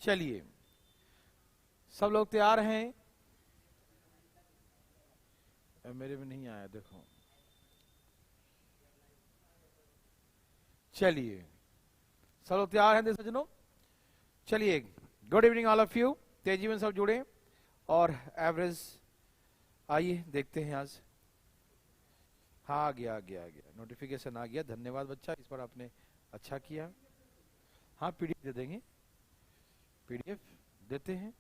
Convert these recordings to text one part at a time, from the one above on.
चलिए, सब लोग तैयार हैं? मेरे में नहीं आया, देखो। चलिए, सब लोग तैयार हैं सज्जनों? चलिए, good evening all of you. तेजी में सब जुड़े और एवरेज आइए देखते हैं आज। हाँ, आ गया नोटिफिकेशन आ गया। धन्यवाद बच्चा, इस पर आपने अच्छा किया। हाँ, पीडीएफ दे देंगे, पीडीएफ देते हैं।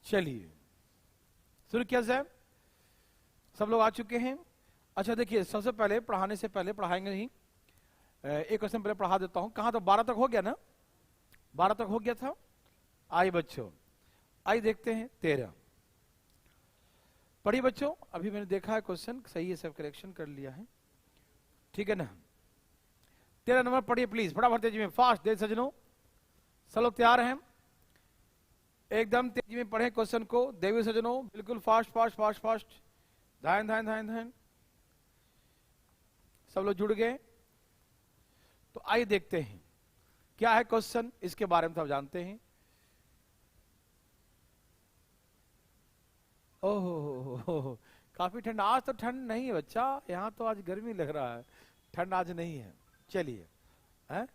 चलिए शुरू किया जाए। सब लोग आ चुके हैं? अच्छा देखिए, सबसे पहले पढ़ाने से पहले, पढ़ाएंगे नहीं, एक क्वेश्चन पहले पढ़ा देता हूं। कहां तो 12 तक हो गया ना? 12 तक हो गया था। आइए बच्चों, आइए देखते हैं 13। पढ़िए बच्चों, अभी मैंने देखा है क्वेश्चन सही है, सब करेक्शन कर लिया है, ठीक है ना? 13 नंबर पढ़िए प्लीज, फटाफट तेजी में, फास्ट। देख सजनों, सब लोग तैयार हैं? एकदम तेजी में पढ़े क्वेश्चन को, देवी सजनों, बिल्कुल फास्ट फास्ट फास्ट फास्ट। ध्यान ध्यान ध्यान ध्यान। सब लोग जुड़ गए? तो आइए देखते हैं क्या है क्वेश्चन, इसके बारे में सब जानते हैं। ओहो, काफी ठंड। आज तो ठंड नहीं है बच्चा, यहाँ तो आज गर्मी लग रहा है, ठंड आज नहीं है। चलिए, हैं?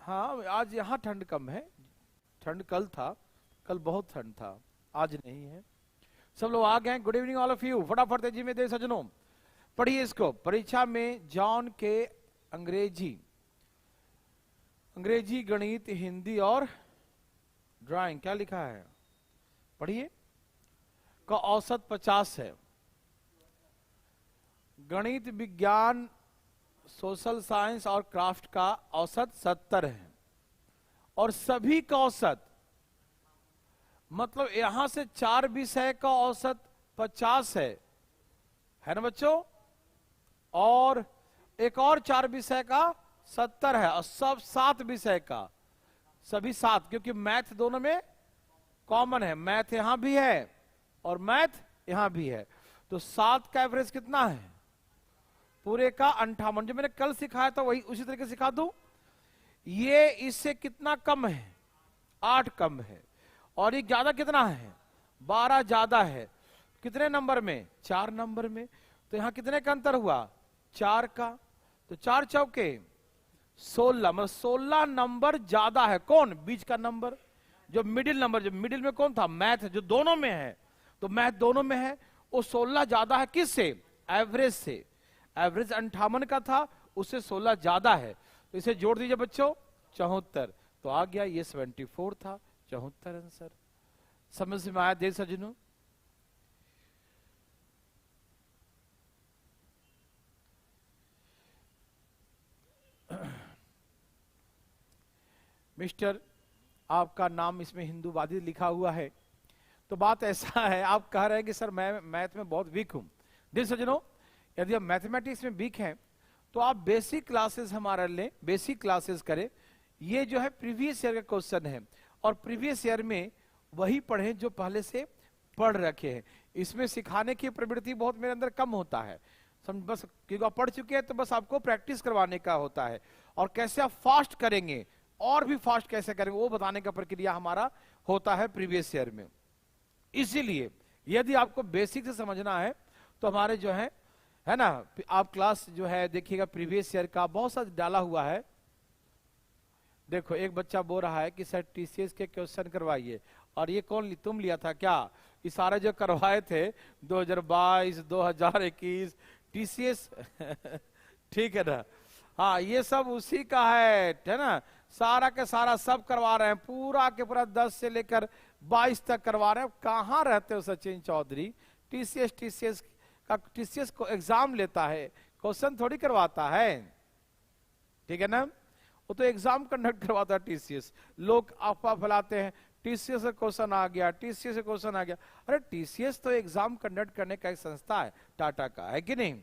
हाँ, आज यहाँ ठंड कम है। ठंड कल था, कल बहुत ठंड था, आज नहीं है। सब लोग आ गए? Good evening all of you. फटाफट तेजी में दे सजनों, पढ़िए इसको। परीक्षा में जॉन के अंग्रेजी, गणित, हिंदी और ड्राइंग क्या लिखा है? पढ़िए। का औसत 50 है। गणित, विज्ञान, सोशल साइंस और क्राफ्ट का औसत 70 है। और सभी का औसत, मतलब यहां से 4 विषय का औसत 50 है ना बच्चों? और एक और 4 विषय का 70 है, और सब 7 विषय का, सभी 7, क्योंकि मैथ दोनों में कॉमन है। मैथ यहां भी है और मैथ यहां भी है, तो 7 का एवरेज कितना है? पूरे का 58। जो मैंने कल सिखाया था वही उसी तरीके सिखा दूं। ये इससे कितना कम है? 8 कम है। और ये ज्यादा कितना है? 12 ज्यादा है। कितने नंबर में? 4 नंबर में। तो यहां कितने का अंतर हुआ? 4 का। तो 4 चौके 16, मतलब 16 नंबर ज्यादा है। कौन? बीच का नंबर, जो मिडिल नंबर, जो मिडिल में कौन था? मैथ, जो दोनों में है। तो मैथ दोनों में है, वो 16 ज्यादा है। किससे? एवरेज से। एवरेज 58 का था, उससे 16 ज्यादा है। तो इसे जोड़ दीजिए बच्चों, 74। तो आ गया, ये 74 था, 74 आंसर। समझ में आया देख सजनों? मिस्टर, आपका नाम इसमें हिंदूवादी लिखा हुआ है, तो बात ऐसा है, आप कह रहे हैं कि सर मैं मैथ में बहुत वीक हूं। देख सजनों, यदि आप मैथमेटिक्स में वीक हैं तो आप बेसिक क्लासेस हमारा लें, बेसिक क्लासेस करें। ये जो है प्रीवियस ईयर का क्वेश्चन है, और प्रीवियस ईयर में वही पढ़ें जो पहले से पढ़ रखे हैं। इसमें सिखाने की प्रवृत्ति बहुत मेरे अंदर कम होता है, समझ, बस क्योंकि आप पढ़ चुके हैं तो बस आपको प्रैक्टिस करवाने का होता है। और कैसे आप फास्ट करेंगे, और भी फास्ट कैसे करेंगे, वो बताने का प्रक्रिया हमारा होता है प्रीवियस ईयर में। इसीलिए यदि आपको बेसिक से समझना है तो हमारे जो है ना, आप क्लास जो है देखिएगा, प्रीवियस ईयर का बहुत सा डाला हुआ है। देखो, एक बच्चा बोल रहा है कि सर टीसीएस के क्वेश्चन करवाइए, और ये कौन तुम लिया था क्या? ये सारे जो करवाए थे 2022, 2021 टीसीएस ठीक है ना? हाँ, ये सब उसी का है ना? सारा के सारा सब करवा रहे हैं, पूरा के पूरा 10 से लेकर 22 तक करवा रहे हैं। कहाँ रहते हो सचिन चौधरी? टीसीएस को एग्जाम लेता है, क्वेश्चन थोड़ी करवाता है, ठीक है ना? वो तो एग्जाम कंडक्ट करवाता है टीसीएस। लोग अफवाह फैलाते हैं टीसीएस से क्वेश्चन आ गया, टीसीएस से क्वेश्चन आ गया। अरे टीसीएस तो एग्जाम कंडक्ट करने का एक संस्था है, टाटा का, है कि नहीं?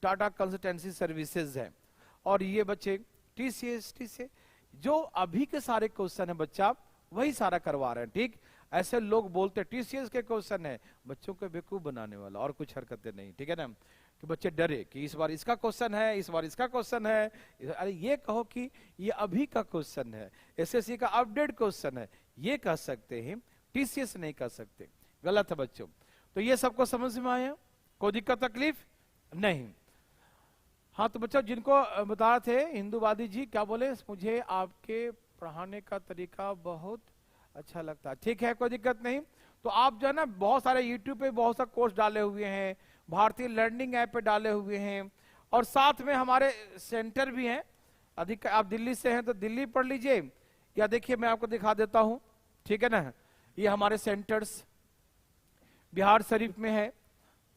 टाटा कंसल्टेंसी सर्विसेज है। और ये बच्चे टीसीएस जो अभी के सारे क्वेश्चन है बच्चा वही सारा करवा रहे हैं, ठीक? ऐसे लोग बोलते टीसीएस के क्वेश्चन है, बच्चों को बेवकूफ बनाने वाला, और कुछ हरकतें नहीं, ठीक है ना? कि बच्चे डरे कि इस बार इसका क्वेश्चन है, इस बार इसका क्वेश्चन है। अरे ये कहो कि ये अभी का क्वेश्चन है, एसएससी का अपडेट क्वेश्चन है, ये कह सकते हैं, टीसीएस नहीं कह सकते। गलत है बच्चों। तो ये सबको समझ में आया, कोई दिक्कत तकलीफ नहीं। हाँ तो बच्चों जिनको बता रहे थे हिंदूवादी जी, क्या बोले, मुझे आपके पढ़ाने का तरीका बहुत अच्छा लगता है। ठीक है, कोई दिक्कत नहीं। तो आप जो है ना बहुत सारे यूट्यूब पे बहुत सा कोर्स डाले हुए हैं, भारतीय लर्निंग ऐप पे डाले हुए हैं, और साथ में हमारे सेंटर भी हैं। अधिक आप दिल्ली से हैं तो दिल्ली पढ़ लीजिए, या देखिए मैं आपको दिखा देता हूं, ठीक है ना। ये हमारे सेंटर्स बिहार शरीफ में है,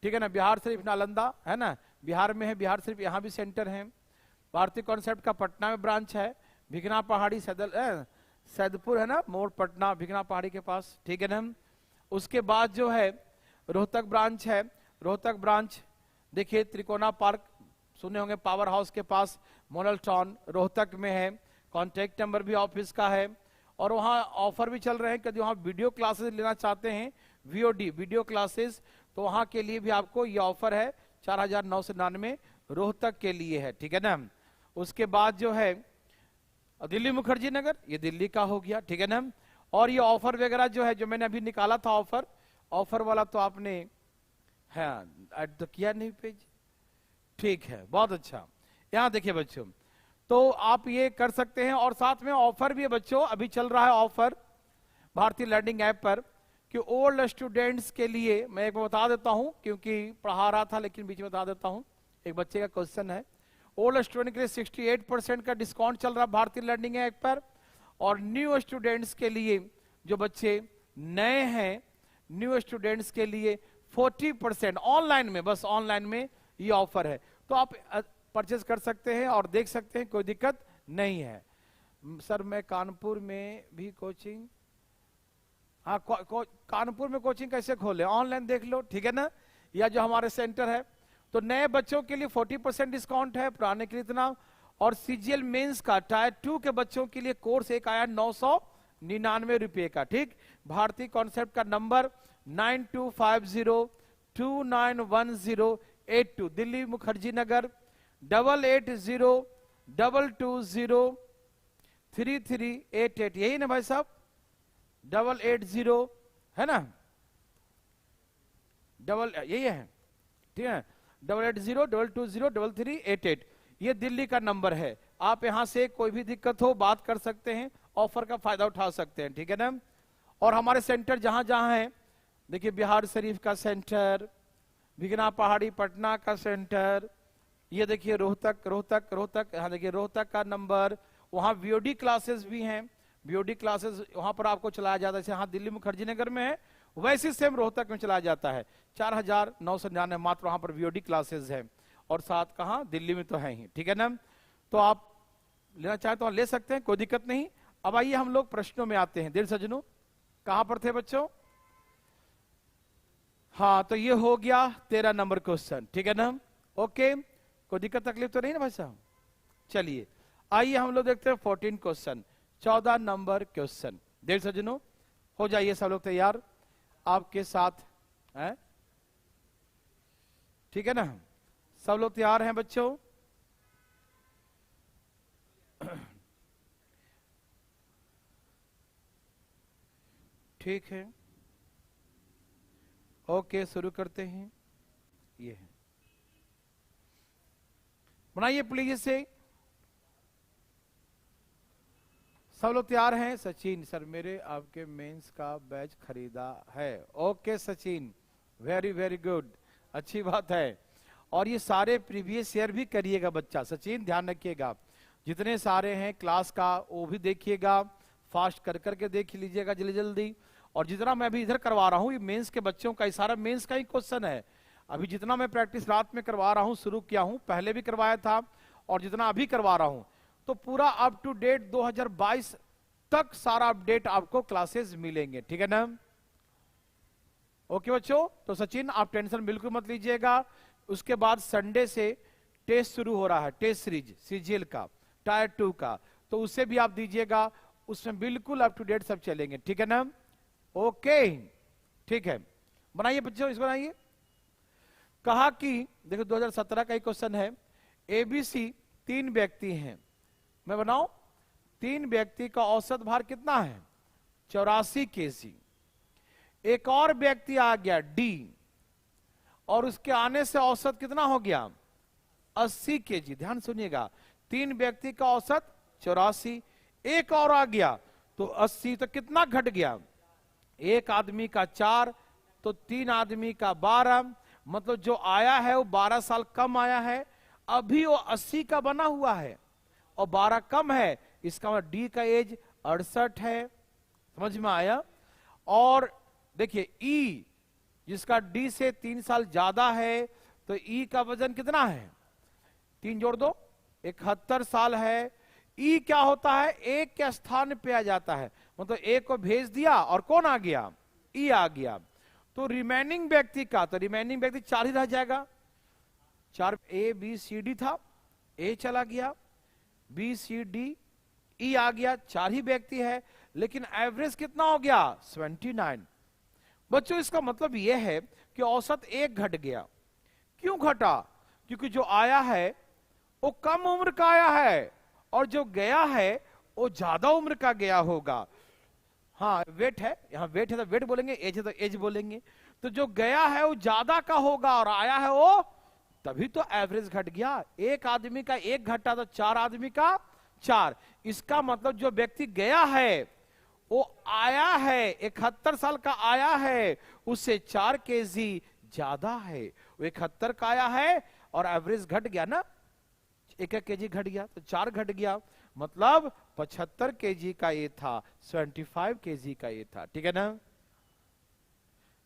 ठीक है ना, बिहार शरीफ नालंदा है ना, बिहार में है, बिहार शरीफ, यहाँ भी सेंटर है। भारतीय कॉन्सेप्ट का पटना में ब्रांच है, भिगना पहाड़ी सैदपुर है ना, मोड़ पटना भिगना पहाड़ी के पास, ठीक है ना। उसके बाद जो है रोहतक ब्रांच है, रोहतक ब्रांच देखिए त्रिकोणा पार्क सुने होंगे, पावर हाउस के पास, मॉडल टाउन रोहतक में है। कॉन्टेक्ट नंबर भी ऑफिस का है, और वहाँ ऑफर भी चल रहे हैं कि वहाँ वीडियो क्लासेस लेना चाहते हैं, वीओडी वीडियो क्लासेस, तो वहाँ के लिए भी आपको ये ऑफर है 4,999 रोहतक के लिए है, ठीक है ना। उसके बाद जो है दिल्ली मुखर्जी नगर, ये दिल्ली का हो गया, ठीक है ना। और ये ऑफर वगैरह जो है, जो मैंने अभी निकाला था ऑफर वाला, तो आपने हाँ ऐड तो किया नहीं पेज, ठीक है, बहुत अच्छा। यहाँ देखिए बच्चों, तो आप ये कर सकते हैं, और साथ में ऑफर भी है बच्चों, अभी चल रहा है ऑफर भारतीय लर्निंग ऐप पर, कि ओल्ड स्टूडेंट्स के लिए मैं एक बता देता हूं, क्योंकि पढ़ा रहा था लेकिन बीच में बता देता हूं, एक बच्चे का क्वेश्चन है। ओल्ड स्टूडेंट के लिए 68% का डिस्काउंट चल रहा है भारतीय लर्निंग ऐप पर, और न्यू स्टूडेंट्स के लिए, जो बच्चे नए हैं, न्यू स्टूडेंट्स के लिए 40% ऑनलाइन में, बस ऑनलाइन में ये ऑफर है। तो आप परचेज कर सकते हैं और देख सकते हैं, कोई दिक्कत नहीं है। सर मैं कानपुर में भी कोचिंग, हाँ कानपुर में कोचिंग कैसे खोले, ऑनलाइन देख लो, ठीक है ना, या जो हमारे सेंटर है। तो नए बच्चों के लिए 40% डिस्काउंट है, पुराने के लिए इतना। और सीजीएल मेंस का टायर 2 के बच्चों के लिए कोर्स एक आया 999 रुपए का, ठीक। भारतीय कॉन्सेप्ट का नंबर 9250291082, दिल्ली मुखर्जी नगर 8802203388, यही ना भाई साहब, 880 है ना, यही है, ठीक है, 8802203388, ये दिल्ली का नंबर है। आप यहां से कोई भी दिक्कत हो बात कर सकते हैं, ऑफर का फायदा उठा सकते हैं, ठीक है ना। और हमारे सेंटर जहां जहां है, देखिए बिहार शरीफ का सेंटर, भिगना पहाड़ी पटना का सेंटर, ये देखिए रोहतक, यहाँ देखिए रोहतक का नंबर, वहां वीओडी क्लासेस भी हैं, वीओडी क्लासेस वहां पर आपको चलाया जाता है, जैसे यहाँ दिल्ली मुखर्जी नगर में है वैसे सेम रोहतक में चलाया जाता है। 4,999 मात्र वहां पर वीओडी क्लासेस है, और साथ कहाँ दिल्ली में तो है ही, ठीक है ना। तो आप लेना चाहे तो ले सकते हैं, कोई दिक्कत नहीं। अब आइए हम लोग प्रश्नों में आते हैं। दिल सजनों कहां पर थे बच्चों, हाँ तो ये हो गया 13 नंबर क्वेश्चन, ठीक है ना, ओके, कोई दिक्कत तकलीफ तो नहीं ना भाई साहब। चलिए आइए हम लोग देखते हैं 14 क्वेश्चन, 14 नंबर क्वेश्चन। दिल सजनों हो जाइए सब लोग तैयार आपके साथ है, ठीक है ना, सब लोग तैयार हैं बच्चों। ठीक है, ओके शुरू करते हैं। ये है, बनाइए प्लीज से, सब लोग तैयार हैं। सचिन सर मेरे आपके मेंस का बैच खरीदा है, okay Sachin, very very good, अच्छी बात है। और ये सारे प्रीवियस ईयर भी करिएगा बच्चा, सचिन ध्यान रखिएगा, जितने सारे हैं क्लास का वो भी देखिएगा, फास्ट कर करके देख लीजिएगा जल्दी जल्दी। और जितना मैं अभी इधर करवा रहा हूँ ये मेंस के बच्चों का, सारा मेंस का ही क्वेश्चन है। अभी जितना मैं प्रैक्टिस रात में करवा रहा हूँ, शुरू किया हूँ, पहले भी करवाया था, और जितना अभी करवा रहा हूँ, तो पूरा अप टू डेट 2022 तक सारा अपडेट आपको क्लासेस मिलेंगे, ठीक है ना। ओके बच्चों, तो सचिन आप टेंशन बिल्कुल मत लीजिएगा। उसके बाद संडे से टेस्ट शुरू हो रहा है, टेस्ट सीरीज सीजीएल का टायर 2 का, तो उसे भी आप दीजिएगा, उसमें बिल्कुल अप टू डेट सब चलेंगे, ठीक है ना। ओके ठीक है, बनाइए बच्चों, इसको बनाइए। कहा कि देखो 2017 का ही क्वेश्चन है, एबीसी 3 व्यक्ति हैं, मैं बनाऊं, 3 व्यक्ति का औसत भार कितना है 84 केजी। एक और व्यक्ति आ गया डी, और उसके आने से औसत कितना हो गया 80 केजी। ध्यान सुनिएगा, 3 व्यक्ति का औसत 84, एक और आ गया तो 80, तो कितना घट गया, एक आदमी का 4, तो 3 आदमी का 12, मतलब जो आया है वो 12 साल कम आया है, अभी वो 80 का बना हुआ है और 12 कम है, इसका मतलब डी का एज 68 है। समझ में आया। और देखिए ई, जिसका डी से 3 साल ज्यादा है, तो ई का वजन कितना है, 3 जोड़ दो 71 साल है। ई क्या होता है, एक के स्थान पे आ जाता है, मतलब एक को भेज दिया और कौन आ गया, ई आ गया। तो रिमेनिंग व्यक्ति का, तो रिमेनिंग व्यक्ति 4 ही रह जाएगा, 4 ए बी सी डी था, ए चला गया, बी सी डी ई आ गया, 4 ही व्यक्ति है, लेकिन एवरेज कितना हो गया 79। बच्चों इसका मतलब यह है कि औसत 1 घट गया। क्यों घटा, क्योंकि जो आया है वो कम उम्र का आया है और जो गया है वो ज्यादा उम्र का गया होगा। हाँ वेट है, यहाँ वेट है तो वेट बोलेंगे, एज है तो एज बोलेंगे। तो जो गया है वो ज्यादा का होगा और आया है वो, तभी तो एवरेज घट गया। एक आदमी का 1 घटा तो 4 आदमी का 4। इसका मतलब जो व्यक्ति गया है वो आया है 71 साल का आया है, उससे 4 केजी ज्यादा है। वो 71 का आया है और एवरेज घट गया ना, 1 केजी घट गया तो 4 घट गया, मतलब 75 केजी का ये था, 75 केजी का ये था। ठीक है ना।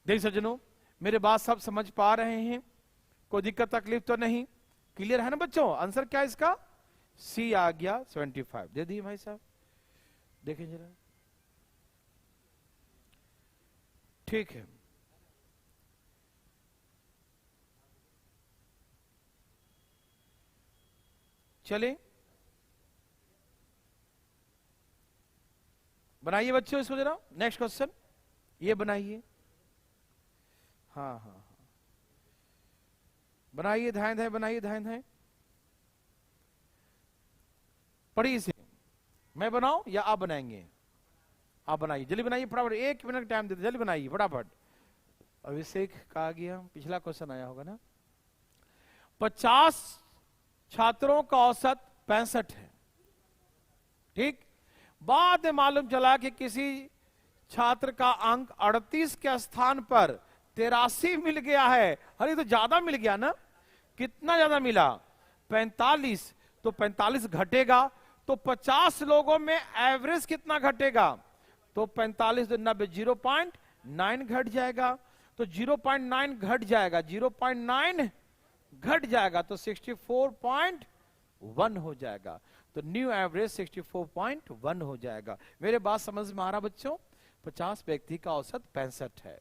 देख सज्जनों, मेरे बात सब समझ पा रहे हैं, कोई दिक्कत तकलीफ तो नहीं, क्लियर है ना बच्चों। आंसर क्या है इसका, सी आ गया 75। दे दिए भाई साहब, देखें जरा, ठीक है। चलिए बनाइए बच्चों इसको जरा, नेक्स्ट क्वेश्चन ये बनाइए। हाँ हाँ हाँ बनाइए, ध्यान है, बनाइए ध्यान है, पढ़िए इसे। मैं बनाऊं या आप बनाएंगे, आप बनाइए, जल्दी बनाइए फटाफट, 1 मिनट टाइम देते, जल्दी बनाइए फटाफट। अभिषेक कहा गया, पिछला क्वेश्चन आया होगा ना। 50 छात्रों का औसत 65 है, ठीक। बाद में मालूम चला कि किसी छात्र का अंक 38 के स्थान पर 83 मिल गया है। अरे तो ज्यादा मिल गया ना, कितना ज्यादा मिला 45, तो 45 घटेगा, तो 50 लोगों में एवरेज कितना घटेगा, तो 45 90 0.9 घट जाएगा, तो 0.9 घट जाएगा, 0.9 घट जाएगा तो 64.1 हो जाएगा। तो न्यू एवरेज 64.1 हो जाएगा। मेरे बात समझ में आ रहा बच्चों। 50 व्यक्ति का औसत 65 है।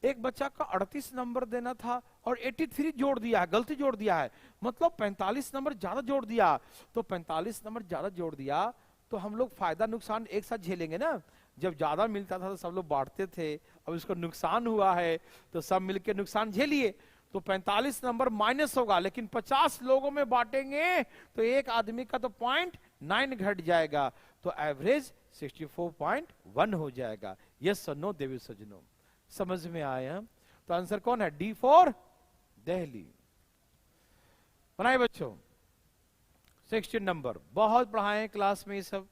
एक बच्चा का 38 नंबर देना था और 83 जोड़ दिया है, गलती जोड़ दिया है, मतलब 45 नंबर ज्यादा जोड़ दिया। तो 45 नंबर ज्यादा जोड़ दिया तो हम लोग फायदा नुकसान एक साथ झेलेंगे ना। जब ज्यादा मिलता था तो सब लोग बांटते थे, अब इसको नुकसान हुआ है तो सब मिलकर नुकसान झेलिए। तो 45 नंबर माइनस होगा, लेकिन 50 लोगों में बांटेंगे तो एक आदमी का तो 0.9 घट जाएगा, तो एवरेज 64.1 हो जाएगा। यस और नो देवी सज्जनों, समझ में आया। तो आंसर कौन है, डी फॉर दिल्ली। बनाए बच्चों 16 नंबर, बहुत पढ़ाए क्लास में ये सब।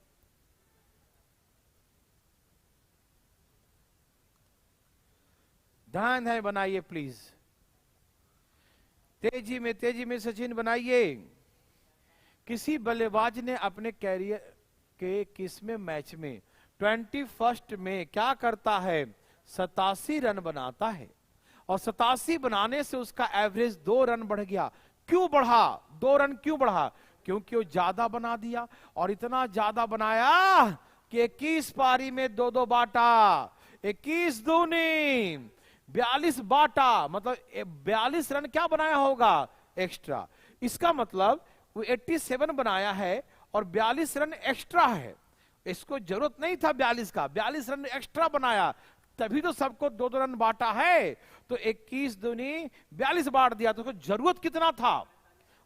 ध्यान है, बनाइए प्लीज, तेजी में सचिन बनाइए। किसी बल्लेबाज ने अपने कैरियर के किसमें मैच में 21 में क्या करता है, 87 रन बनाता है, और 87 बनाने से उसका एवरेज 2 रन बढ़ गया। क्यों बढ़ा, 2 रन क्यों बढ़ा, क्योंकि वो ज्यादा बना दिया, और इतना ज्यादा बनाया कि 21 पारी में 2-2 बांटा, 21 दूनी 42 बांटा, मतलब 42 रन क्या बनाया होगा एक्स्ट्रा। इसका मतलब वो 87 बनाया है और 42 रन एक्स्ट्रा है। इसको जरूरत नहीं था 42 का, 42 रन एक्स्ट्रा बनाया, तभी तो सबको 2-2 रन बांटा है। तो 21 दूनी 42 बांट दिया, तो उसको जरूरत कितना था?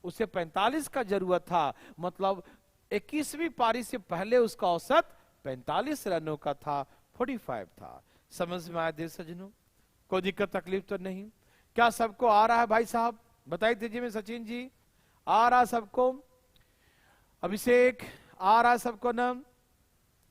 उसे 45 का जरूरत था, मतलब 21वीं पारी से पहले उसका औसत 45 रनों का था, 45 था। समझ में आया देव सज्जनों? कोई दिक्कत तकलीफ तो नहीं? क्या सबको आ रहा है भाई साहब? बताइए तेजी में। सचिन जी आ रहा सबको? अभिषेक आ रहा है सबको ना?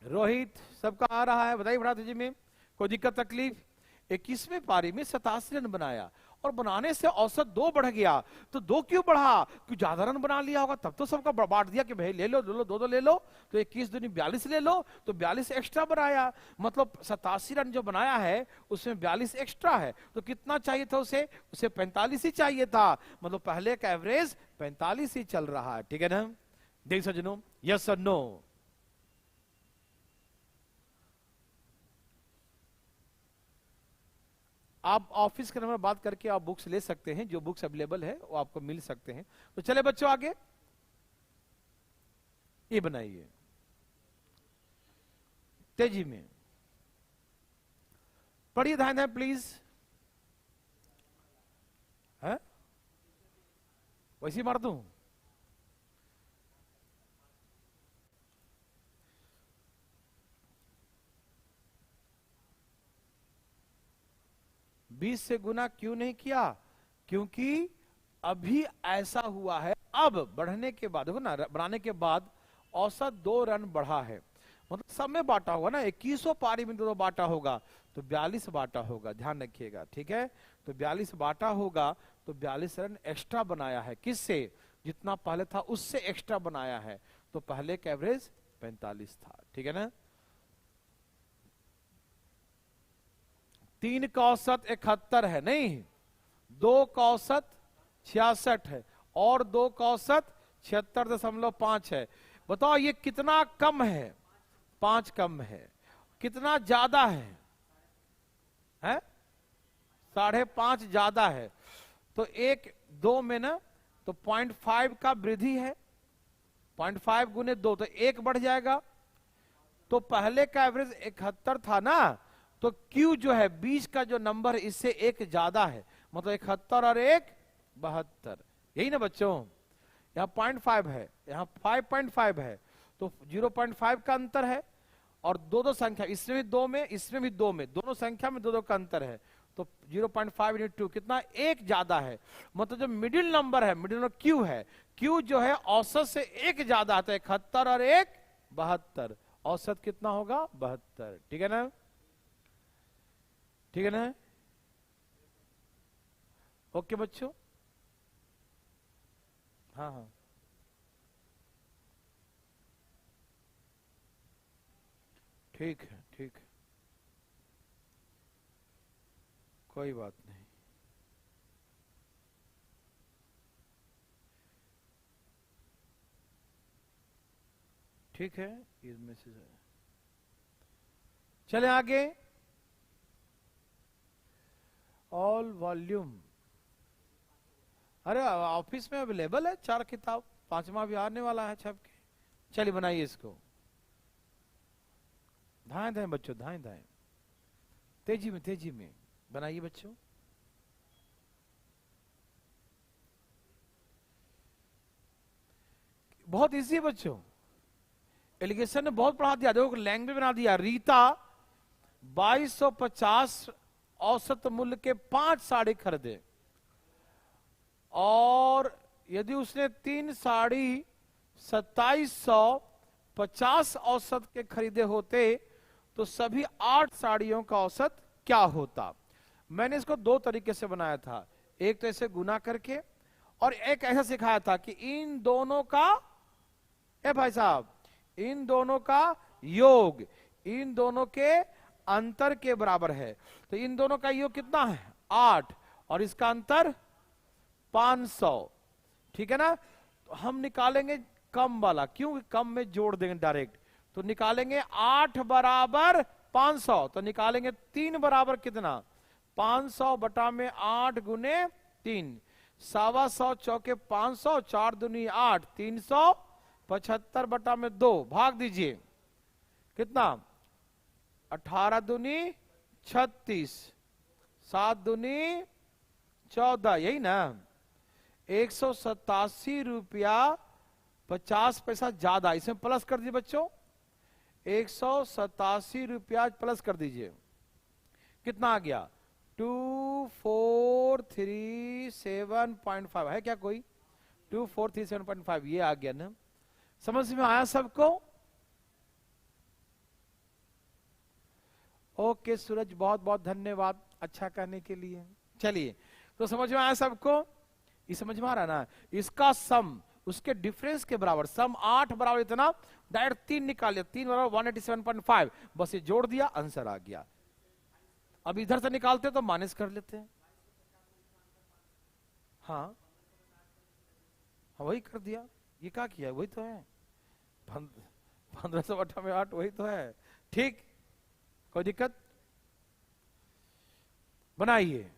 रोहित सबका आ रहा है? बताइए बड़ा तेजी में। कोई दिक्कत तकलीफ? 21वें पारी में 87 रन बनाया, और बनाने से औसत 2 बढ़ गया। तो 2 क्यों बढ़ा? क्यों ज्यादा रन बना लिया होगा, तब तो सबका बांट दिया कि भाई ले लो 2-2 ले लो। तो 21 दूनी 42 ले लो, तो 42 एक्स्ट्रा बनाया, मतलब 87 रन जो बनाया है उसमें 42 एक्स्ट्रा है। तो कितना चाहिए था उसे? उसे 45 ही चाहिए था, मतलब पहले का एवरेज 45 ही चल रहा है। ठीक है ना देख सज्जनों? यस और नो? आप ऑफिस के नंबर बात करके आप बुक्स ले सकते हैं, जो बुक्स अवेलेबल है वो आपको मिल सकते हैं। तो चले बच्चों आगे, ये बनाइए तेजी में, पढ़िए ध्यान है प्लीज। है वैसे ही मार दूं? बीस से गुना क्यों नहीं किया? क्योंकि अभी ऐसा हुआ है, अब बढ़ने के बाद देखो ना, बढ़ाने के बाद औसत 2 रन बढ़ा है, मतलब सब में बांटा होगा ना, 21 पारी में 2 बांटा होगा, तो 42 बांटा होगा, ध्यान रखिएगा। ठीक है, तो 42 बांटा होगा, तो 42 रन एक्स्ट्रा बनाया है। किससे? जितना पहले था उससे एक्स्ट्रा बनाया है, तो पहले का एवरेज 45 था। ठीक है ना? 3 का औसत 71 है, नहीं 2 का औसत 66 है, और 2 का औसत 76.5 है। बताओ ये कितना कम है? 5 कम है। कितना ज्यादा है? हैं? 5.5 ज्यादा है। तो 1-2 में ना, तो 0.5 का वृद्धि है, 0.5 गुने 2 तो 1 बढ़ जाएगा। तो पहले का एवरेज 71 था ना, तो Q जो है 20 का जो नंबर इससे 1 ज्यादा है, मतलब 71 और 1 72, यही ना बच्चों? यहाँ 0.5 है, यहाँ 5.5 है, तो 0.5 का अंतर है। और 2-2 संख्या, इसमें भी 2 में, इसमें भी 2 में, दोनों संख्या में 2-2 का अंतर है, तो 0.5 × 2 कितना? 1 ज्यादा है। मतलब जो मिडिल नंबर है, मिडिल नंबर Q है, Q जो है औसत से 1 ज्यादा आता है, 71 और 1 72, औसत कितना होगा? 72। ठीक है ना? ठीक है ना? ओके बच्चों? हाँ हाँ ठीक है, ठीक है, कोई बात नहीं। ठीक है, इसमें से चले आगे। ऑल वॉल्यूम, अरे ऑफिस में अवेलेबल है 4 किताब, 5वां भी आने वाला है छप के। चलिए बनाइए इसको, धाएं धाएं बच्चों, धाएं धाएं, तेजी में, तेजी में बनाइए बच्चों। बहुत इजी है बच्चों, एलिगेशन ने बहुत पढ़ा दिया। देखो लैंग्वेज बना दिया। रीता 2250 औसत मूल्य के 5 साड़ी खरीदे, और यदि उसने 3 साड़ी 2750 औसत के खरीदे होते, तो सभी 8 साड़ियों का औसत क्या होता? मैंने इसको 2 तरीके से बनाया था, एक तो ऐसे गुना करके, और एक ऐसा सिखाया था कि इन दोनों का, ए भाई साहब, इन दोनों का योग इन दोनों के अंतर के बराबर है। तो इन दोनों का योग कितना है? 8, और इसका अंतर 500। ठीक है ना? तो हम निकालेंगे कम वाला, क्यों? कम में जोड़ देंगे डायरेक्ट, तो निकालेंगे 8 बराबर 500, तो निकालेंगे 3 बराबर कितना? 500 बटा में 8 गुने 3, 125 चौके 500, 4 दूनी 8, 375 बटा में 2, भाग दीजिए, कितना? 18 दूनी 36, 7 दूनी 14, यही ना। 187 रुपया 50 पैसा ज्यादा, इसमें प्लस कर दीजिए बच्चों। 187 रुपया प्लस कर दीजिए, कितना आ गया? 2437.5 है क्या कोई? 2437.5 ये आ गया ना। समझ में आया सबको? ओके सूरज, बहुत बहुत धन्यवाद अच्छा करने के लिए। चलिए, तो समझ में आया सबको? ये समझ में आ रहा ना? इसका सम उसके डिफरेंस के बराबर, सम 8 बराबर इतना, डायरेक्ट 3 निकाल लिया, 3 बराबर 187.5, बस ये जोड़ दिया, आंसर आ गया। अब इधर से निकालते तो माइनस कर लेते हैं। हाँ वही कर दिया, ये क्या किया? वही तो है, 1500 में 8 वही तो है। ठीक, कोई दिक्कत? बनाइए।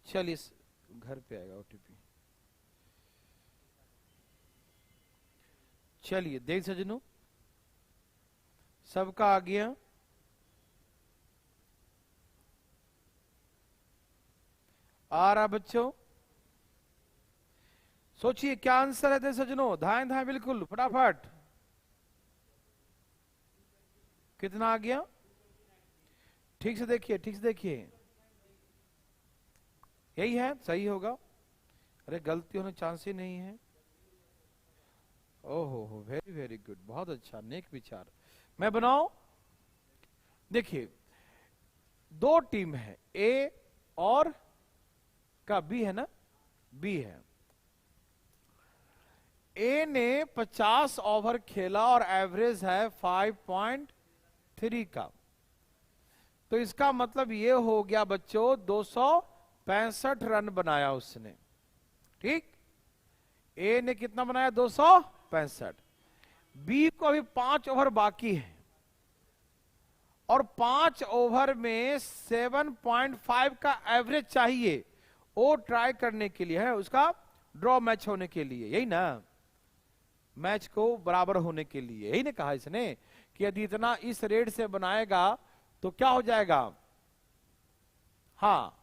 चलिए, घर पे आएगा ओटीपी। चलिए देख सजनों, सबका आ गया। आ रहा बच्चों? सोचिए क्या आंसर है देख सजनों, धाए धाए बिल्कुल फटाफट। कितना आ गया? ठीक से देखिए, ठीक से देखिए, यही है, सही होगा। अरे गलती होने चांस ही नहीं है। ओहो, वेरी वेरी गुड, बहुत अच्छा, नेक विचार। मैं बनाऊं? देखिए, दो टीम है, ए और का बी है ना, बी है। ए ने 50 ओवर खेला और एवरेज है 5.3 का, तो इसका मतलब ये हो गया बच्चों 265 रन बनाया उसने। ठीक, ए ने कितना बनाया? 265। बी को अभी 5 ओवर बाकी है और 5 ओवर में 7.5 का एवरेज चाहिए, वो ट्राई करने के लिए है, उसका ड्रॉ मैच होने के लिए, यही ना, मैच को बराबर होने के लिए, यही ने कहा इसने कि यदि इतना इस रेट से बनाएगा तो क्या हो जाएगा? हाँ,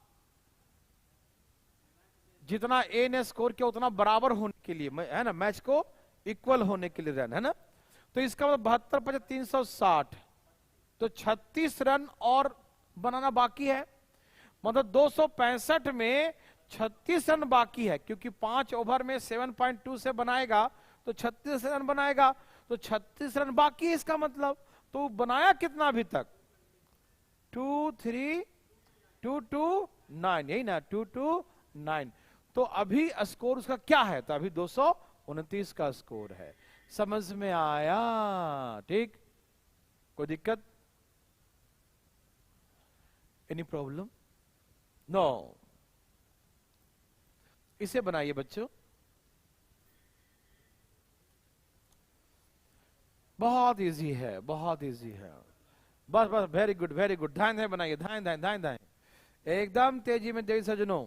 जितना ए ने स्कोर किया उतना बराबर होने के लिए, है ना, मैच को इक्वल होने के लिए रन, है ना। तो इसका मतलब 72 + 360, तो 36 रन और बनाना बाकी है। मतलब 265 में 36 रन बाकी है, क्योंकि 5 ओवर में 7.2 से बनाएगा तो 36 रन बनाएगा, तो 36 रन बाकी है इसका मतलब। तो बनाया कितना अभी तक? 23229, यही ना, 229। तो अभी स्कोर उसका क्या है? तो अभी 229 का स्कोर है। समझ में आया? ठीक, कोई दिक्कत? Any problem? नो। इसे बनाइए बच्चों, बहुत इजी है, बहुत इजी है। बस बस, वेरी गुड वेरी गुड, ध्यान ध्यान बनाइए, ध्यान ध्यान ध्यान ध्यान, एकदम तेजी में। देख सजनों,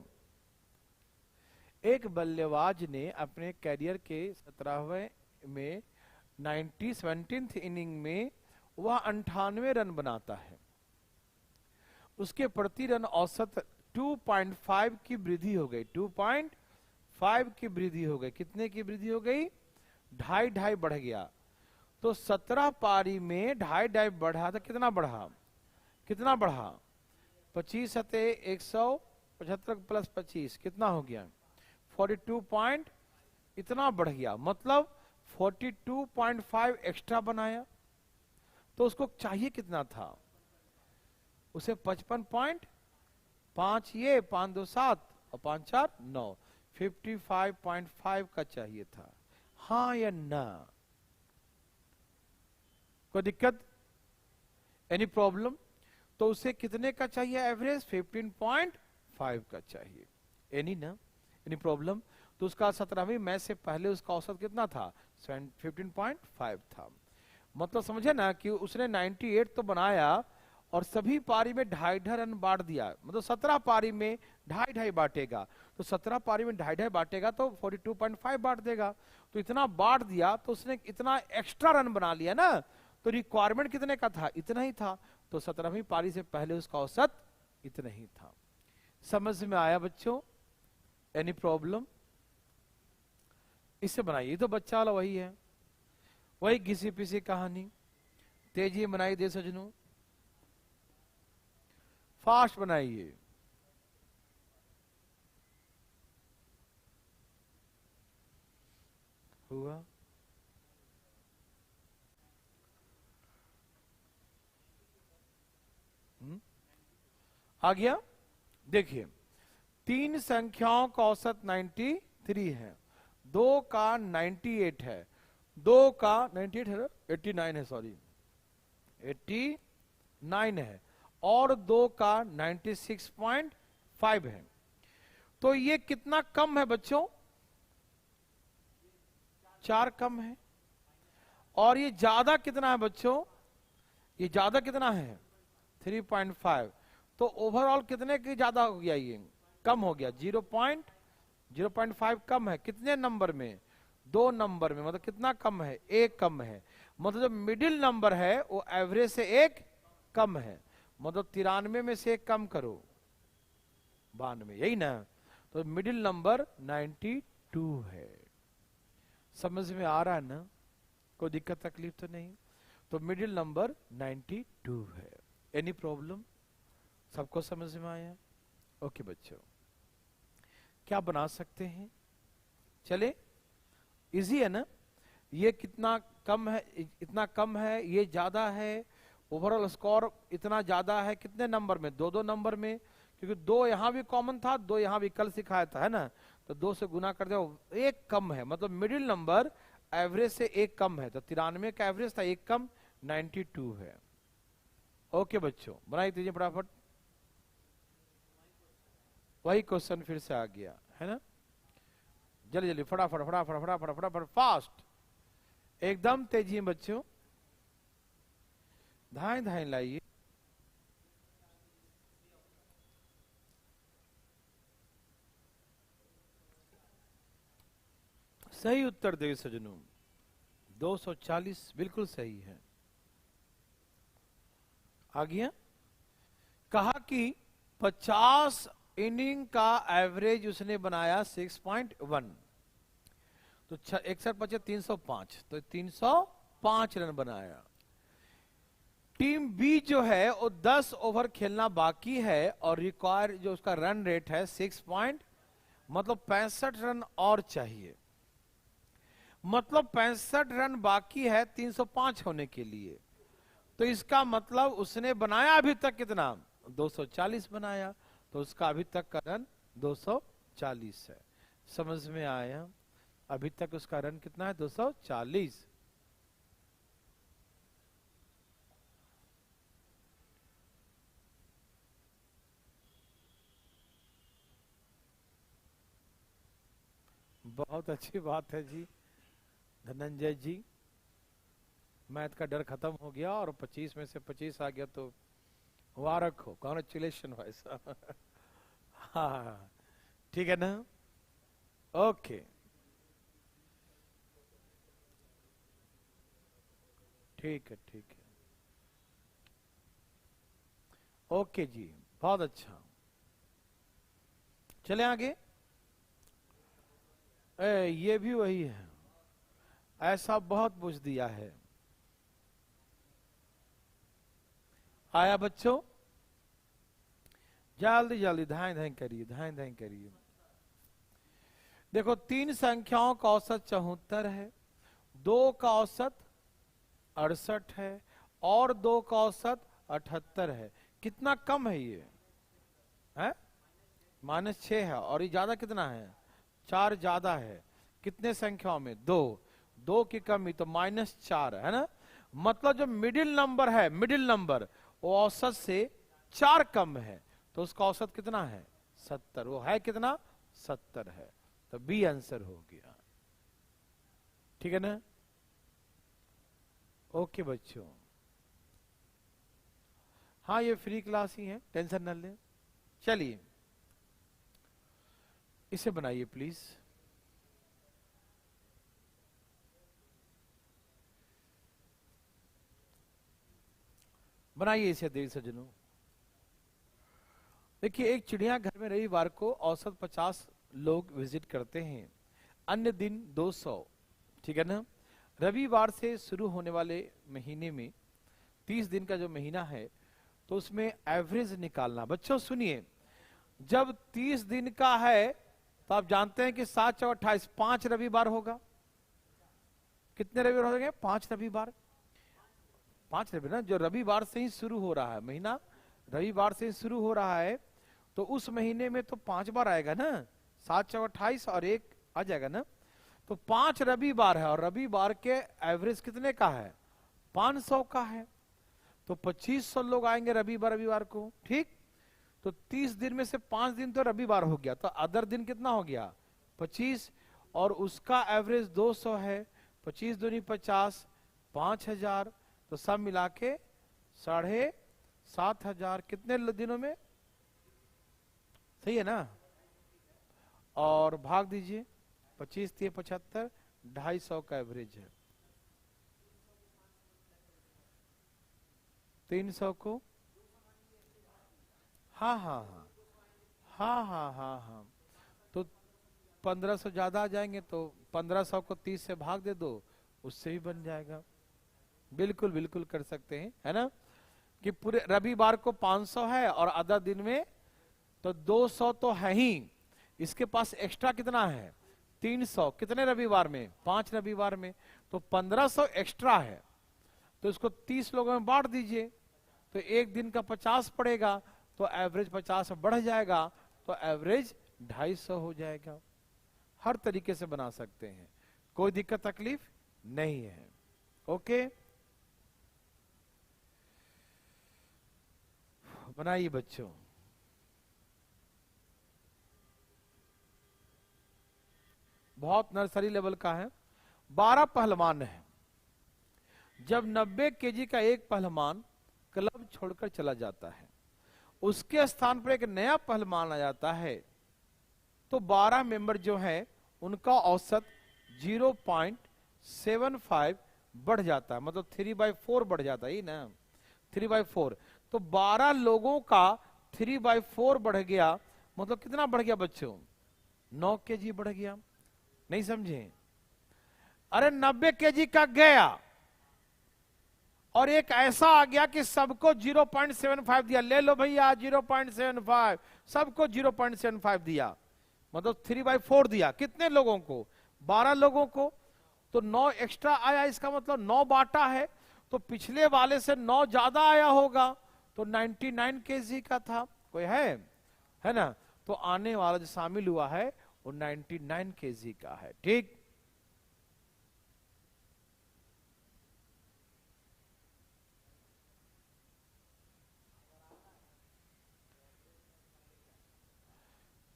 एक बल्लेबाज ने अपने कैरियर के 17वें में 17th इनिंग में वह 98 रन बनाता है। उसके प्रति रन औसत 2.5 की वृद्धि हो गई, 2.5 की वृद्धि हो गई। कितने की वृद्धि हो गई? 2.5 बढ़ गया। तो 17 पारी में 2.5 बढ़ा तो कितना बढ़ा? कितना बढ़ा? 25 सते 175 + 25 कितना हो गया? 42 पॉइंट, इतना बढ़ गया। मतलब 42.5 एक्स्ट्रा बनाया। तो उसको चाहिए कितना था? उसे 55.5, ये 5 2 7 और 5 4 9, 55.5 का चाहिए था। हाँ या ना? कोई दिक्कत? Any problem? तो उसे कितने का चाहिए एवरेज? 15.5 का चाहिए। एनी ना? Any problem? तो उसका 17वीं मैच से पहले उसका औसत कितना था? 15.5 था। मतलब समझे ना कि उसने 98 तो बनाया और सभी पारी में 2.5 रन बांट दिया, मतलब 17 पारी में 2.5 बांटेगा, तो 17 पारी में 2.5 बांटेगा तो 42.5 बांट देगा। तो इतना बांट दिया तो उसने इतना एक्स्ट्रा रन बना लिया ना, तो रिक्वायरमेंट कितने का था? इतना ही था। तो 17वीं पारी से पहले उसका औसत इतना ही था। समझ में आया बच्चों? Any problem? इससे बनाइए तो बच्चा वाला वही है, वही घिसी पिसी कहानी। तेजी बनाई दे सजनों, फास्ट बनाइए। हुआ? आ गया? देखिए, 3 संख्याओं का औसत 93 है, 2 का 98 है, 2 का 98 है, 89 है, सॉरी 89 है, और 2 का 96.5 है। तो ये कितना कम है बच्चों? 4 कम है। और ये ज्यादा कितना है बच्चों? ये ज्यादा कितना है? 3.5। तो ओवरऑल कितने की ज्यादा हो गया? ये कम हो गया, 0.5 कम है। कितने नंबर में? 2 नंबर में। मतलब कितना कम है? 1 कम है। मतलब जो मिडिल नंबर है वो एवरेज से 1 कम है। मतलब 93 में से 1 कम करो, 92, यही ना? तो मिडिल नंबर 92 है। समझ में आ रहा है ना? कोई दिक्कत तकलीफ तो नहीं? तो मिडिल नंबर 92 है। Any problem? सबको समझ में आया? ओके बच्चों, क्या बना सकते हैं? चले, इजी है ना? ये कितना कम है, इतना कम है, ये ज्यादा है। ओवरऑल स्कोर इतना ज्यादा है, कितने नंबर में? 2-2 नंबर में, क्योंकि 2 यहां भी कॉमन था, 2 यहां भी कल सिखाया था, है ना? तो 2 से गुना कर दो, 1 कम है। मतलब मिडिल नंबर एवरेज से 1 कम है। तो 93 का एवरेज था, 1 कम 92 है। ओके बच्चों, बनाई दीजिए फटाफट। वही क्वेश्चन फिर से आ गया है ना? जल्दी जल्दी, फटाफट फटाफट फटाफट फटाफट, फास्ट, एकदम तेजी में बच्चों, धाएं धाएं लाइए। सही उत्तर दे सजनों, 240 बिल्कुल सही है। आ गया? कहा कि 50 इनिंग का एवरेज उसने बनाया 6.1, तो 61 305, तो 305 रन बनाया। टीम बी जो है वो 10 ओवर खेलना बाकी है और रिक्वायर जो उसका रन रेट है 6 पॉइंट, मतलब 65 रन और चाहिए। मतलब 65 रन बाकी है 305 होने के लिए। तो इसका मतलब उसने बनाया अभी तक कितना? 240 बनाया। तो उसका अभी तक का रन 240 है। समझ में आया? अभी तक उसका रन कितना है? 240। बहुत अच्छी बात है जी धनंजय जी, मैथ का डर खत्म हो गया और 25 में से 25 आ गया, तो मुबारक हो, कॉन्ग्रेचुलेशन भाई साहब। हाँ ठीक है ना? ओके, ठीक है ठीक है, ओके जी, बहुत अच्छा। चले आगे। ये भी वही है, ऐसा बहुत पूछ दिया है। आया बच्चों? जल्दी जल्दी धाएं धाएं करिए, धाएं धाएं करिए। देखो, 3 संख्याओं का औसत 74 है, 2 का औसत 68 है और 2 का औसत 78 है। कितना कम है ये? है -6 है। और ये ज्यादा कितना है? 4 ज्यादा है। कितने संख्याओं में? 2 की कमी, तो -4 है ना? मतलब जो मिडिल नंबर है, मिडिल नंबर वो औसत से 4 कम है, तो उसका औसत कितना है? 70। वो है कितना? 70 है। तो बी आंसर हो गया। ठीक है ना? ओके बच्चों, हाँ ये फ्री क्लास ही है, टेंशन न लें। चलिए इसे बनाइए प्लीज। बनाइए इसे देवी सज्जनों। देखिए, एक चिड़ियाघर में रविवार को औसत 50 लोग विजिट करते हैं, अन्य दिन 200। ठीक है ना? रविवार से शुरू होने वाले महीने में 30 दिन का जो महीना है, तो उसमें एवरेज निकालना। बच्चों सुनिए, जब 30 दिन का है तो आप जानते हैं कि 7 चौ 28, 5 रविवार होगा। कितने रविवार हो गए? 5 रविवार। 5 रविवार ना, जो रविवार से ही शुरू हो रहा है महीना, रविवार से ही शुरू हो रहा है, तो उस महीने में तो 5 बार आएगा ना, 7 चौ 28 और 1 आ जाएगा ना। तो 5 रविवार है और रविवार के एवरेज कितने का है? 500 का है। तो 2500 लोग आएंगे रविवार को। ठीक, तो 30 दिन में से 5 दिन तो रविवार हो गया, तो अदर दिन कितना हो गया? 25, और उसका एवरेज 200 है। 25 दूनी 50, 5000, तो सब मिला के 7500 कितने दिनों में? सही है ना? और भाग दीजिए, 25 3 75, 250 का एवरेज है। 300 को, हाँ हाँ हाँ हाँ हाँ हाँ हाँ, तो 1500 ज्यादा आ जाएंगे, तो 1500 को 30 से भाग दे दो, उससे भी बन जाएगा। बिल्कुल बिल्कुल कर सकते हैं, है ना? कि पूरे रविवार को 500 है और अदर दिन में तो 200 तो है ही, इसके पास एक्स्ट्रा कितना है? 300। कितने रविवार में? 5 रविवार में, तो 1500 एक्स्ट्रा है। तो इसको 30 लोगों में बांट दीजिए, तो एक दिन का 50 पड़ेगा, तो एवरेज 50 बढ़ जाएगा, तो एवरेज 250 हो जाएगा। हर तरीके से बना सकते हैं, कोई दिक्कत तकलीफ नहीं है। ओके, बनाइए बच्चों। बहुत नर्सरी लेवल का है। 12 पहलवान है। जब 90 केजी का एक पहलवान क्लब छोड़कर चला जाता है, उसके स्थान पर एक नया पहलवान आ जाता है, तो 12 मेंबर जो है उनका औसत 0.75 बढ़ जाता है, मतलब 3/4 बढ़ जाता है ना, 3/4। तो 12 लोगों का 3/4 बढ़ गया, मतलब कितना बढ़ गया बच्चों? 9 केजी बढ़ गया। नहीं समझे? अरे 90 केजी का गया और एक ऐसा आ गया कि सबको 0.75 दिया, ले लो भैया 0.75, सबको 0.75 दिया, मतलब 3/4 दिया। कितने लोगों को? 12 लोगों को। तो 9 एक्स्ट्रा आया, इसका मतलब 9 बांटा है, तो पिछले वाले से 9 ज्यादा आया होगा, तो 99 केजी का था। कोई है ना? तो आने वाला जो शामिल हुआ है वो 99 केजी का है। ठीक,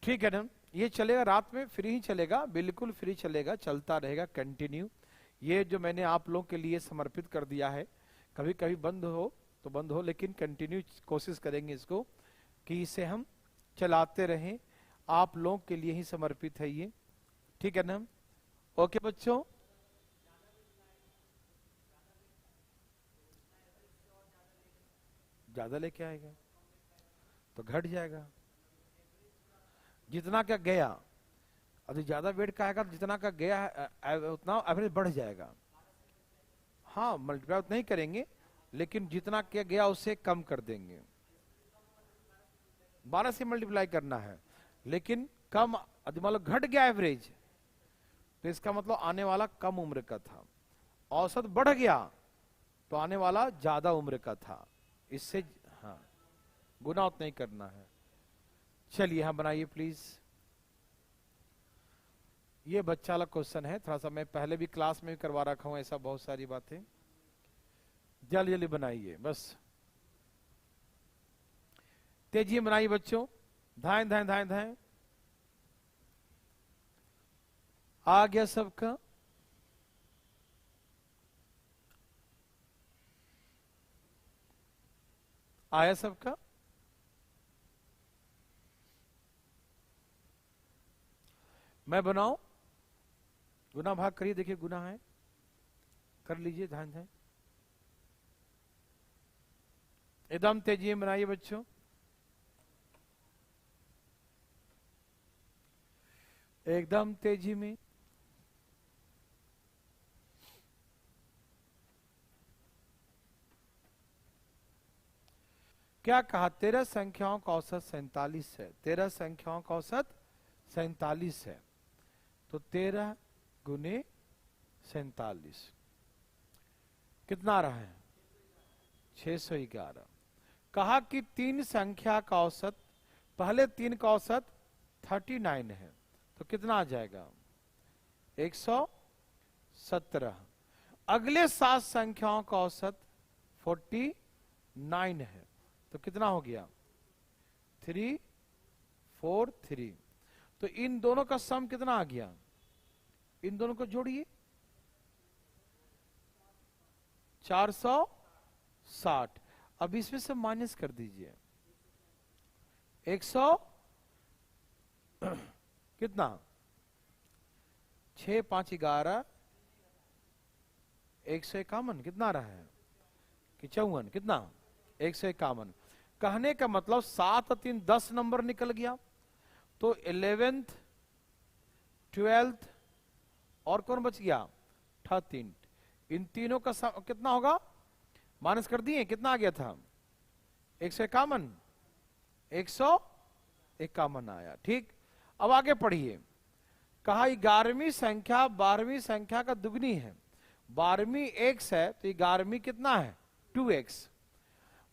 ठीक है ना? ये चलेगा, रात में फ्री ही चलेगा, बिल्कुल फ्री चलेगा, चलता रहेगा कंटिन्यू। ये जो मैंने आप लोगों के लिए समर्पित कर दिया है, कभी कभी बंद हो तो बंद हो, लेकिन कंटिन्यू कोशिश करेंगे इसको कि इसे हम चलाते रहें। आप लोगों के लिए ही समर्पित है ये। ठीक है ना? ओके बच्चों, ज्यादा लेके आएगा तो घट जाएगा। जितना का गया, अभी ज्यादा वेट का आएगा, जितना का गया है उतना एवरेज बढ़ जाएगा। हाँ, मल्टीप्लाई नहीं करेंगे, लेकिन जितना क्या गया उससे कम कर देंगे। 12 से मल्टीप्लाई करना है, लेकिन कम, मान लो घट गया एवरेज, तो इसका मतलब आने वाला कम उम्र का था। औसत बढ़ गया तो आने वाला ज्यादा उम्र का था। इससे हाँ, गुना उतना ही करना है। चलिए यहां बनाइए प्लीज। ये बच्चा वाला क्वेश्चन है, थोड़ा सा मैं पहले भी क्लास में भी करवा रखा हूं ऐसा, बहुत सारी बातें। जल्दी जल्दी बनाइए बस, तेजी बनाइए बच्चों। धाएं धाएं धाएं धाएं। आ गया सबका? आया सबका? मैं बनाऊं? गुना भाग करिए, देखिए गुना है, कर लीजिए, ध्यान दें। एकदम तेजी में बनाइए बच्चों, एकदम तेजी में। क्या कहा? 13 संख्याओं का औसत 47 है। 13 संख्याओं का औसत 47 है, तो 13 गुने 47 कितना रहा है? 611। कहा कि 3 संख्या का औसत, पहले 3 का औसत 39 है, तो कितना आ जाएगा? 117। अगले 7 संख्याओं का औसत 49 है, तो कितना हो गया? 343। तो इन दोनों का सम कितना आ गया? इन दोनों को जोड़िए, 460। अब इसमें से माइनस कर दीजिए, 100 कितना? 6 5 11, 151 कितना रहा है? कि 54 कितना? 151। कहने का मतलब 7 और 3 10 नंबर निकल गया, तो 11th 12th और कौन बच गया? 13। इन तीनों का कितना होगा? माइनस कर दिए, कितना आ गया था? 151, 151 आया। ठीक, अब आगे पढ़िए। कहा 11वीं संख्या 12वीं संख्या का दुगनी है। 12वीं x है, तो 11वीं कितना है? 2x।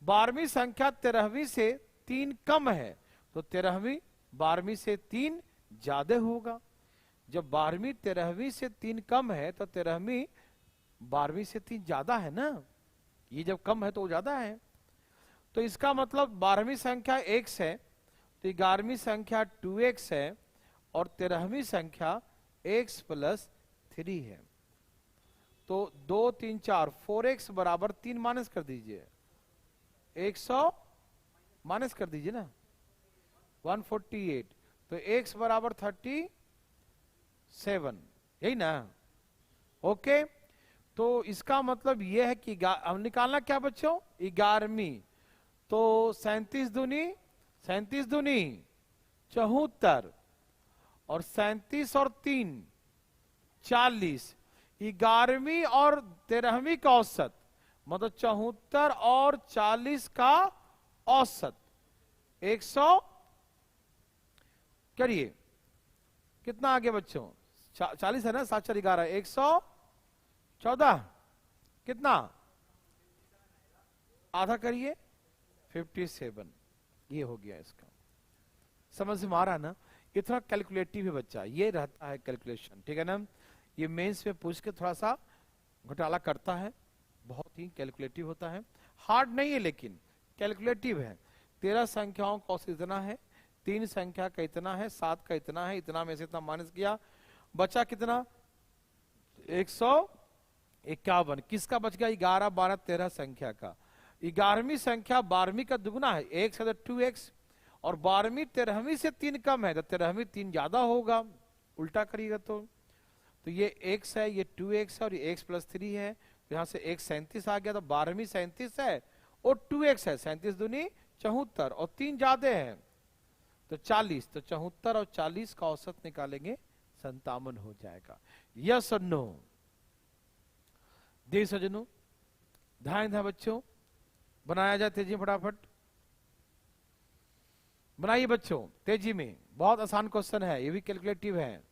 12वीं संख्या 13वीं से 3 कम है, तो 13वीं 12वीं से 3 ज्यादा होगा। जब 12वीं 13वीं से 3 कम है, तो 13वीं 12वीं से 3 ज्यादा है ना, ये जब कम है तो ज्यादा है। तो इसका मतलब 12वीं संख्या x है, तो 11वीं संख्या 2x है, और 13वीं संख्या x + 3 है। तो 2 3 4 4x बराबर 3 माइनस कर दीजिए, 100 माइनस कर दीजिए ना, 148। तो x बराबर 37, यही ना? ओके, तो इसका मतलब यह है कि अब निकालना क्या बच्चों? 11वीं, तो 37 दूनी 74, और 37 और 3 40। 11वीं और 13वीं का औसत मतलब 74 और 40 का औसत 100 करिए, कितना आ गया बच्चों? 40 है ना, 7 4 11, 114 कितना? आधा करिए, 57। ये हो गया इसका। समझ में आ रहा है ना? ये थोड़ा कैलकुलेटिव है बच्चा, ये रहता है कैलकुलेशन, ठीक है ना? ये मेंस में पूछ के थोड़ा सा घोटाला करता है, बहुत ही कैलकुलेटिव होता है, हार्ड नहीं है लेकिन कैलकुलेटिव है। 13 संख्याओं का औसत इतना है, 3 संख्या का इतना है, 7 का इतना है, इतना में से इतना माइनस किया, बचा कितना? 151। किसका बच गया? 11 12 13 संख्या का। 11वीं संख्या 12वीं का दुगना है, x है तो 2x, और 12वीं 13वीं से 3 कम है, तो 13वीं 3 ज्यादा होगा, उल्टा करिएगा तो ये x है, ये 2x है, और ये x + 3 है, तो यहां से x 37 आ गया, तो 12वीं 37 है और 2x है, 37 दूनी 74, और 3 ज्यादा है तो 40, तो 74 और 40 का औसत निकालेंगे, 57 हो जाएगा। यस और नो? देख सजनों, ध्यान था बच्चों, बनाया जाए तेजी फटाफट बनाइए बच्चों, तेजी में। बहुत आसान क्वेश्चन है, ये भी कैलकुलेटिव है,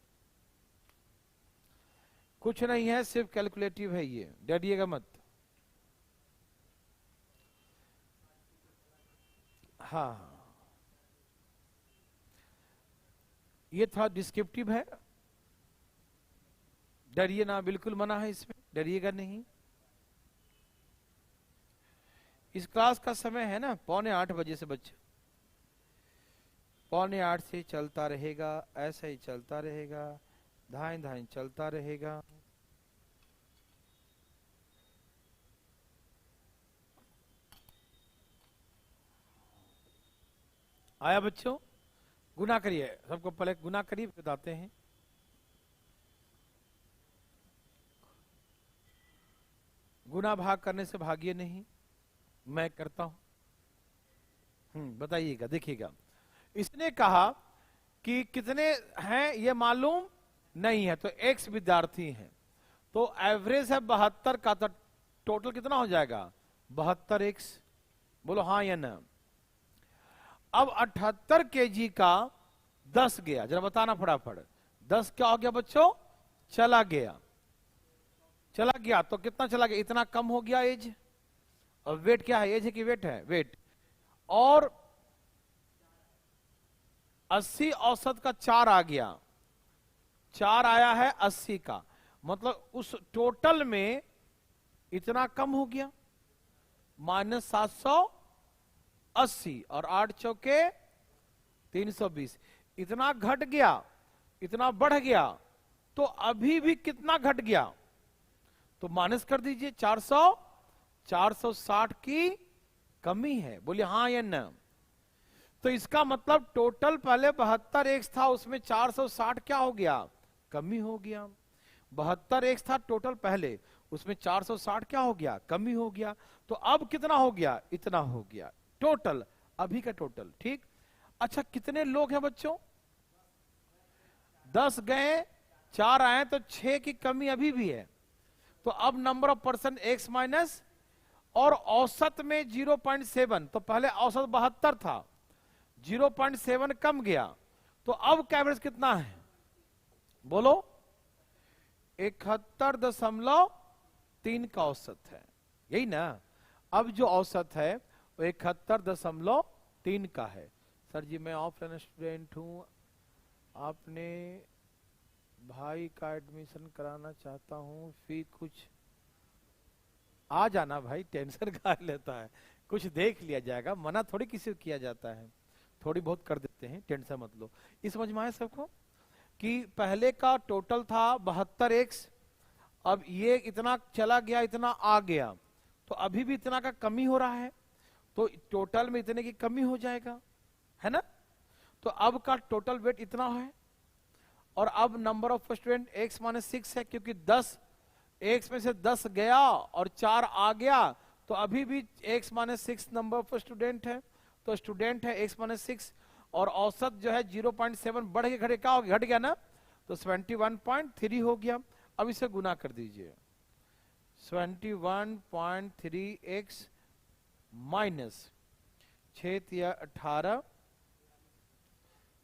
कुछ नहीं है, सिर्फ कैलकुलेटिव है, ये डरिएगा मत। हाँ, ये थोड़ा डिस्क्रिप्टिव है, डरिए ना, बिल्कुल मना है इसमें, डरिएगा नहीं। इस क्लास का समय है ना 7:45 बजे से बच्चे, 7:45 से चलता रहेगा, ऐसा ही चलता रहेगा, धाएं धाएं चलता रहेगा। आया बच्चों? गुना करिए, सबको पहले गुना करिए बताते हैं। गुना भाग करने से भागिए नहीं, मैं करता हूं। बताइएगा, देखिएगा। इसने कहा कि कितने हैं ये मालूम नहीं है, तो एक्स विद्यार्थी हैं, तो एवरेज है 72 का, तो टोटल कितना हो जाएगा 72 एक्स। बोलो हाँ या ना। अब 78 केजी का 10 गया, जरा बताना फटाफट। 10 क्या हो गया बच्चों? चला गया। चला गया तो कितना चला गया? इतना कम हो गया एज। और वेट क्या है? एज है कि वेट है? वेट। और 80 औसत का 4 आ गया, 4 आया है 80 का, मतलब उस टोटल में इतना कम हो गया, -780 और 8 चौके 320, इतना घट गया, इतना बढ़ गया। तो अभी भी कितना घट गया? तो माइनस कर दीजिए, 460 की कमी है। बोलिए हाँ या ना। तो इसका मतलब टोटल पहले 72 एक्स था, उसमें 460 क्या हो गया? कमी हो गया। 72 एक्स था टोटल पहले, उसमें 460 क्या हो गया? कमी हो गया। तो अब कितना हो गया? इतना हो गया टोटल, अभी का टोटल। ठीक। अच्छा, कितने लोग हैं बच्चों? 10 गए, 4 आए, तो 6 की कमी अभी भी है। तो अब number of person x minus, और औसत में 0.7, तो पहले औसत 72 था, 0.7 कम गया, तो अब का एवरेज कितना है? बोलो 71.3 का औसत है, यही ना। अब जो औसत है वो 71.3 का है। सर जी मैं ऑफलाइन स्टूडेंट हूं, आपने भाई का एडमिशन कराना चाहता हूं, फी कुछ। आ जाना भाई, टेंशन का लेता है, कुछ देख लिया जाएगा, मना थोड़ी किसी को किया जाता है, थोड़ी बहुत कर देते हैं, टेंशन मत लो। इस समझ में आए सबको कि पहले का टोटल था 72 एक्स, अब ये इतना चला गया, इतना आ गया, तो अभी भी इतना का कमी हो रहा है, तो टोटल में इतने की कमी हो जाएगा, है ना। तो अब का टोटल वेट इतना है, और अब number of student x minus 6 है, क्योंकि 10 एक्स में से 10 गया और 4 आ गया, तो अभी भी x minus 6 number of student है, तो स्टूडेंट है एक्स माइनस 6, और औसत जो है 0.7 बढ़ के घटे, क्या हो गया? घट गया ना, तो 71.3 हो गया। अब इसे गुना कर दीजिए, 71.3 एक्स माइनस 6 या 18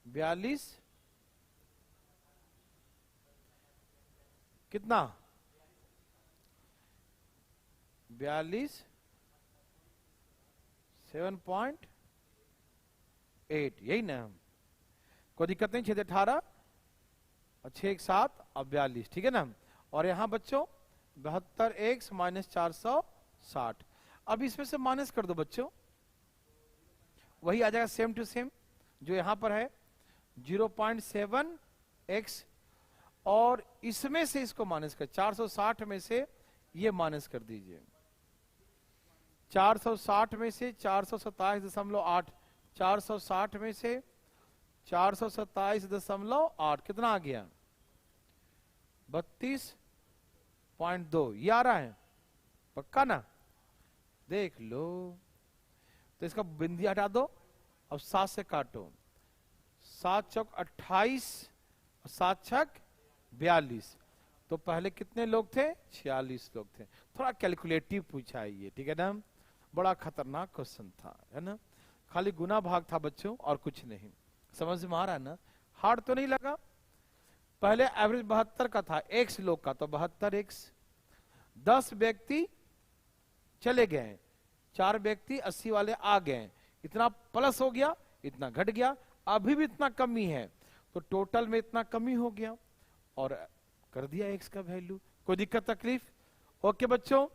42, कितना? 42 7.8, यही ना। कोई दिक्कत नहीं, 6 18 और 6 7 और 42, ठीक है ना। और यहां बच्चों 72 एक्स माइनस 460, अब इसमें से माइनस कर दो बच्चों, वही आ जाएगा सेम टू सेम जो यहां पर है 0.7 एक्स, और इसमें से इसको माइनस कर, 460 में से ये माइनस कर दीजिए, 460 में से 427.8, 460 में से 427.8, कितना आ गया? 32.2, ये आ रहा है पक्का ना? देख लो। तो इसका बिंदी हटा दो, अब 7 से काटो, 7 चौक 28, 7 छक 42, तो पहले कितने लोग थे? 46 लोग थे। थोड़ा कैलकुलेटिव पूछा है ये, ठीक है ना, बड़ा खतरनाक क्वेश्चन था, है ना। खाली गुना भाग था बच्चों और कुछ नहीं, समझ में आ रहा है ना, हार्ड तो नहीं लगा। पहले एवरेज 72 का था, एक्स लोग का, तो 72 एक्स, 10 व्यक्ति चले गए, 4 व्यक्ति 80 वाले आ गए, इतना प्लस हो गया, इतना घट गया, अभी भी इतना कमी है, तो टोटल में इतना कमी हो गया, और कर दिया एक्स का वैल्यू। कोई दिक्कत तकलीफ? ओके बच्चों,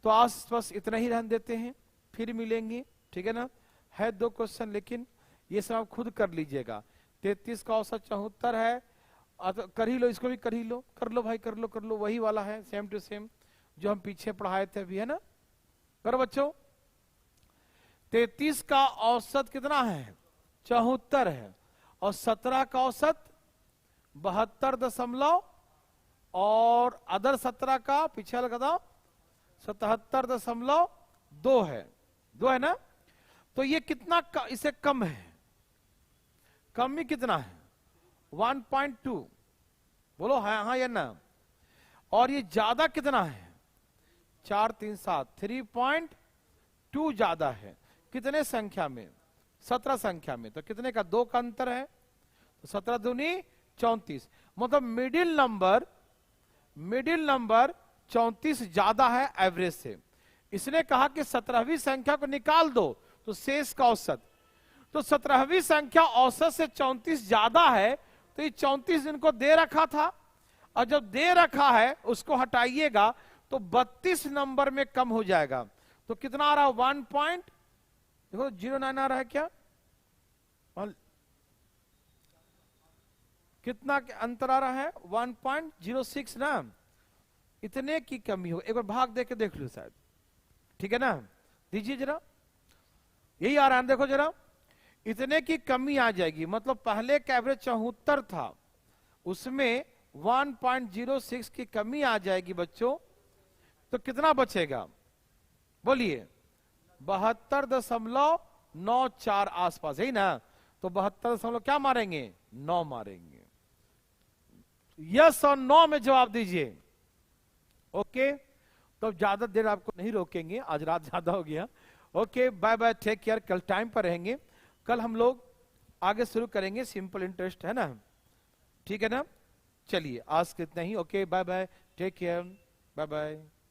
तो आज बस इतना ही रहने देते हैं, फिर मिलेंगे, ठीक है ना। है 2 क्वेश्चन, लेकिन ये सब आप खुद कर लीजिएगा। 33 का औसत 74 है, तो कर ही लो, इसको भी कर ही लो, कर लो भाई, कर लो, वही वाला है, सेम टू सेम जो हम पीछे पढ़ाए थे अभी, है ना। करो बच्चों। 33 का औसत कितना है? 74 है। और 17 का औसत 72 और अदर 17 का पीछे लगा दो 77.2 है, 2 है ना। तो ये कितना इसे कम है? कम ही कितना है? 1.2। बोलो हाँ या ना। और ये ज्यादा कितना है? 4 3 7 3.2 ज्यादा है। कितने संख्या में? 17 संख्या में। तो कितने का? 2 का अंतर है। तो 17 दूनी 34, मतलब मिडिल नंबर 34 ज्यादा है एवरेज से। इसने कहा कि 17वीं संख्या को निकाल दो तो शेष का औसत। तो 17वीं संख्या औसत से 34 ज्यादा है, तो ये 34 इनको दे रखा था, और जब दे रखा है उसको हटाइएगा तो 32 नंबर में कम हो जाएगा। तो कितना आ रहा है? 1.09 आ रहा है क्या? कितना अंतर आ रहा है? 1.06 ना। इतने की कमी हो। एक बार भाग दे के देख लो शायद, ठीक है ना। दीजिए जरा, यही आ रहा है, देखो जरा। इतने की कमी आ जाएगी, मतलब पहले का एवरेज 74 था, उसमें 1.06 की कमी आ जाएगी बच्चों। तो कितना बचेगा? बोलिए। 72.94 आसपास, यही ना। तो 72 क्या मारेंगे? 9 मारेंगे। यस और नो में जवाब दीजिए। ओके, तो ज्यादा देर आपको नहीं रोकेंगे, आज रात ज्यादा हो गया। Okay, bye bye, take care. कल टाइम पर रहेंगे। कल हम लोग आगे शुरू करेंगे सिंपल इंटरेस्ट, है ना, ठीक है ना। चलिए आज कितना ही। Okay, bye bye, take care, bye bye.